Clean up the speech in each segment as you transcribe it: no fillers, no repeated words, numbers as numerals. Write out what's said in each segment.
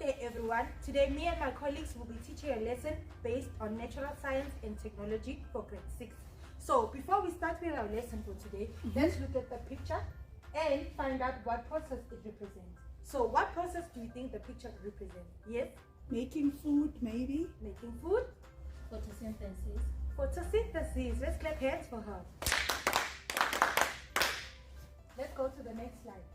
day everyone. Today me and my colleagues will be teaching a lesson based on natural science and technology for grade 6. So before we start with our lesson for today, let's look at the picture and find out what process it represents. So what process do you think the picture represents? Yes? Making food, maybe. Making food? Photosynthesis. Photosynthesis. Let's clap hands for her. Let's go to the next slide.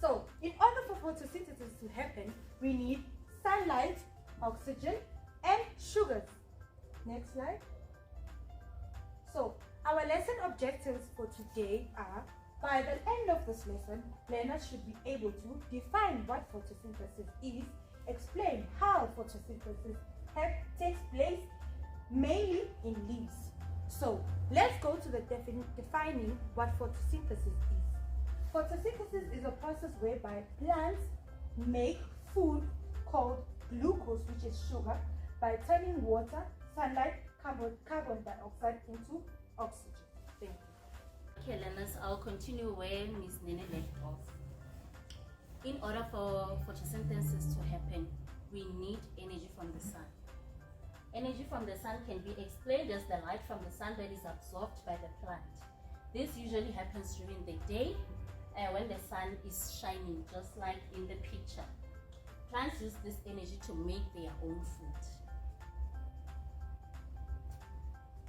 So, in order for photosynthesis to happen, we need sunlight, oxygen, and sugars. Next slide. So, our lesson objectives for today are, by the end of this lesson, learners should be able to define what photosynthesis is, explain how photosynthesis takes place mainly in leaves. So, let's go to the defining what photosynthesis is. Photosynthesis is a process whereby plants make food called glucose, which is sugar, by turning water, sunlight, carbon dioxide into oxygen. Thank you. Okay, learners, I'll continue where Ms. Nene left off. In order for photosynthesis to happen, we need energy from the sun. Energy from the sun can be explained as the light from the sun that is absorbed by the plant. This usually happens during the day when the sun is shining, just like in the picture. Plants use this energy to make their own food.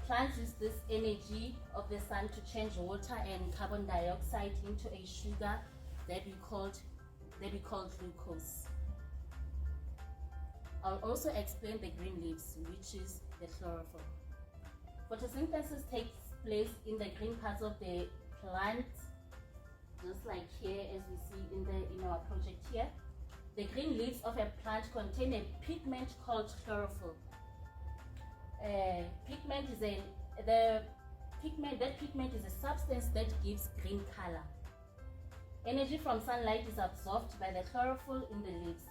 Plants use this energy of the sun to change water and carbon dioxide into a sugar that we call glucose. I'll also explain the green leaves, which is the chlorophyll. Photosynthesis takes place in the green parts of the plant, just like here as we see in our project here. The green leaves of a plant contain a pigment called chlorophyll. That pigment is a substance that gives green color. Energy from sunlight is absorbed by the chlorophyll in the leaves.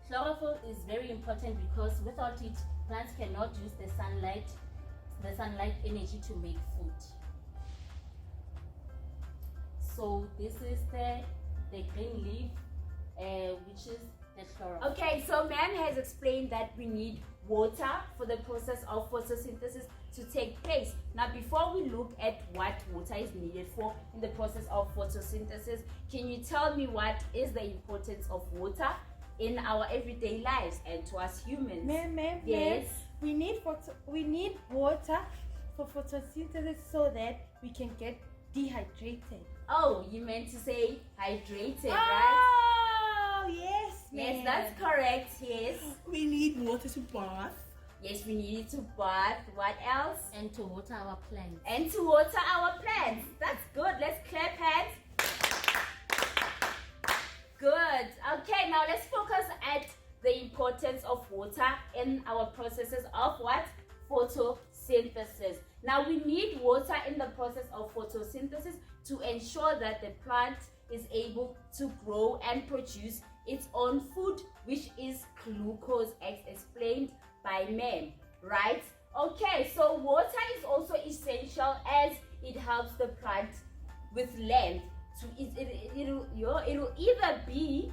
Chlorophyll is very important because without it, plants cannot use the sunlight energy to make food. So this is the green leaf, which is the chlorophyll. Okay, so man has explained that we need water for the process of photosynthesis to take place. Now, before we look at what water is needed for in the process of photosynthesis, can you tell me what is the importance of water in our everyday lives and to us humans? Yes. We need water for photosynthesis so that we can get dehydrated. Oh, you meant to say hydrated, right? Oh, yes, ma'am. Yes, that's correct. Yes. We need water to bath. Yes, we need to bath. What else? And to water our plants. And to water our plants. That's good. Let's clap hands. Good. Okay, now let's focus at the importance of water in our processes of what? Photosynthesis. Now we need water in the process of photosynthesis to ensure that the plant is able to grow and produce its own food, which is glucose, as explained by man, right? Okay, so water is also essential as it helps the plant with length. It'll either be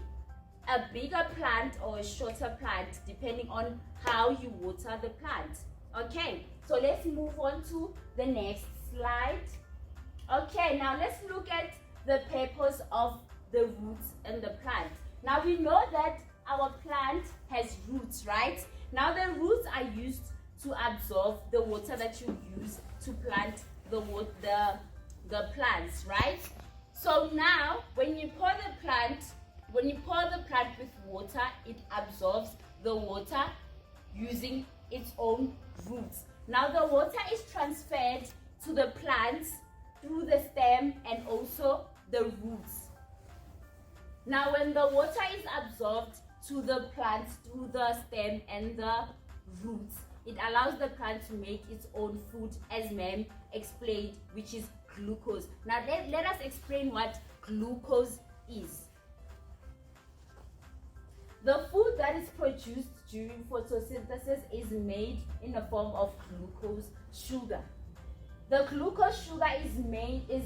a bigger plant or a shorter plant depending on how you water the plant. Okay, so let's move on to the next slide. Okay, now let's look at the purpose of the roots in the plant. Now we know that our plant has roots, right? Now the roots are used to absorb the water that you use to plant the plants, right? So now when you pour the plant with water, it absorbs the water using its own roots. Now the water is transferred to the plants through the stem and also the roots. Now when the water is absorbed to the plants through the stem and the roots, it allows the plant to make its own food, as ma'am explained, which is glucose. Now let us explain what glucose is. The food that is produced during photosynthesis is made in the form of glucose sugar. The glucose sugar is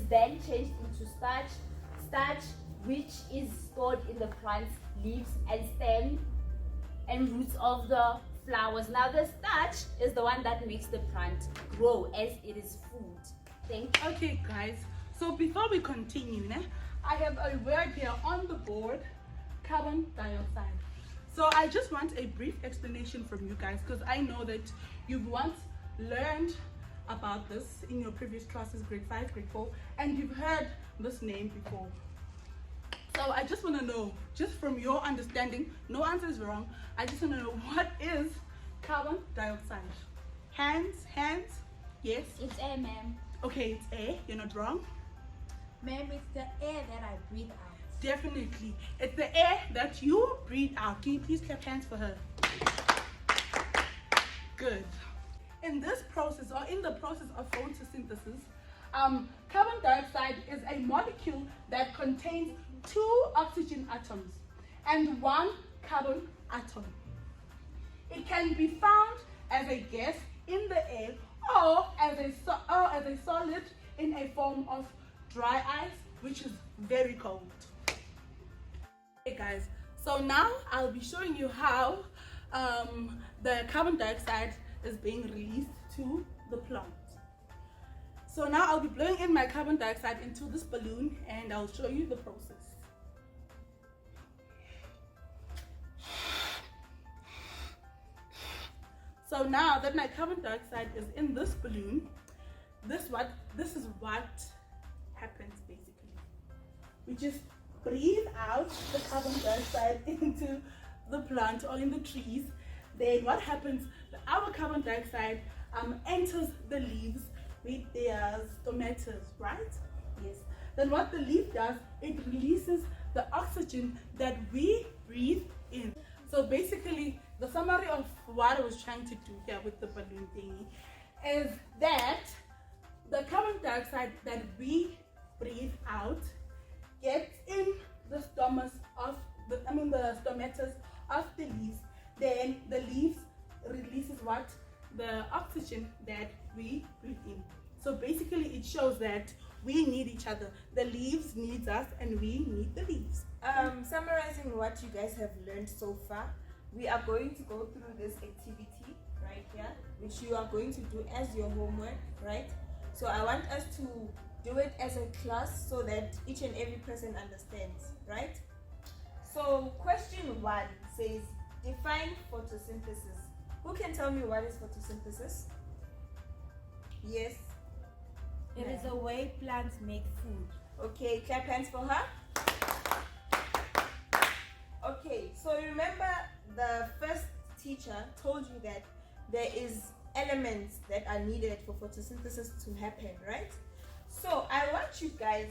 then changed into starch, which is stored in the plant's leaves and stem and roots of the flowers. Now the starch is the one that makes the plant grow as it is food. Thank you. Okay, guys. So before we continue, I have a word here on the board, carbon dioxide. So I just want a brief explanation from you guys, because I know that you've once learned about this in your previous classes, grade 5, grade 4, and you've heard this name before. So I just want to know, just from your understanding, no answer is wrong, I just want to know, what is carbon dioxide? Hands, yes? It's air, ma'am. Okay, it's air, you're not wrong. Ma'am, it's the air that I breathe out. Definitely. It's the air that you breathe out. Can you please clap hands for her? Good. In this process, or in the process of photosynthesis, carbon dioxide is a molecule that contains 2 oxygen atoms and 1 carbon atom. It can be found as a gas in the air or as a solid in a form of dry ice, which is very cold. Hey guys, so now I'll be showing you how the carbon dioxide is being released to the plant. So now I'll be blowing in my carbon dioxide into this balloon and I'll show you the process. So now that my carbon dioxide is in this balloon, this is what happens basically. We just breathe out the carbon dioxide into the plant or in the trees. Then what happens, our carbon dioxide enters the leaves with their stomatas, right? Yes. Then what the leaf does, it releases the oxygen that we breathe in. So basically, the summary of what I was trying to do here with the balloon thingy is that the carbon dioxide that we breathe out gets in the stomatas of the stomatas of the leaves. Then the leaves releases what? The oxygen that we breathe in. So basically it shows that we need each other. The leaves need us and we need the leaves. Summarizing what you guys have learned so far, we are going to go through this activity right here, which you are going to do as your homework, right? So I want us to do it as a class so that each and every person understands, right? So question 1 says, define photosynthesis. Who can tell me what is photosynthesis? Yes? It is a way plants make food. Okay, clap hands for her. Okay, so remember the first teacher told you that there is elements that are needed for photosynthesis to happen, right? So I want you guys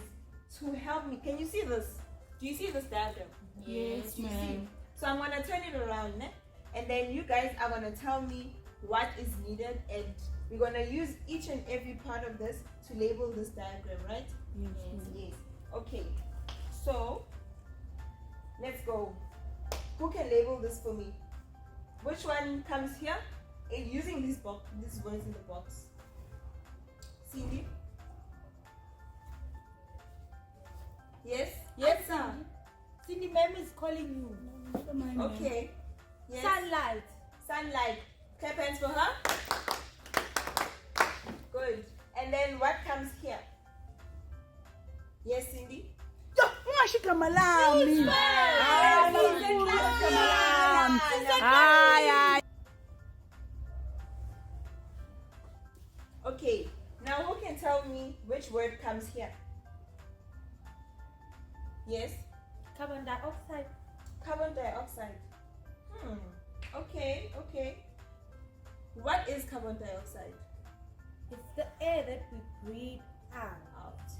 to help me. Can you see this? Do you see this diagram? Yes, ma'am. So I'm gonna turn it around, and then you guys are gonna tell me what is needed, and we're gonna use each and every part of this to label this diagram, right? Yes. Okay. So let's go. Who can label this for me? Which one comes here? Using this words in the box. Cindy? Yes? Yes, sir. Cindy, ma'am is calling you. Okay. Yes. Sunlight. Sunlight. Clap hands for her. Good. And then what comes here? Yes, Cindy? Okay, now who can tell me which word comes here? Yes? Carbon dioxide. Carbon dioxide. Okay. What is carbon dioxide? It's the air that we breathe out.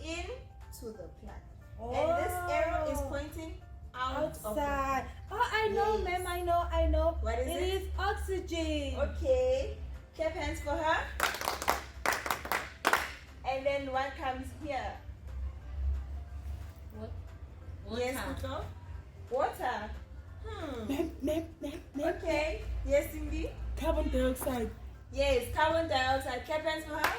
Into the plant. And this arrow is pointing out of the outside. Oh, I know, Yes. ma'am. I know. What is it? It is oxygen. Okay. Clap hands for her. And then what comes here? Water. Yes, Kuto? Water. Ma'am. Okay. Yes, Cindy? Carbon dioxide. Yes, carbon dioxide. Clap hands for her.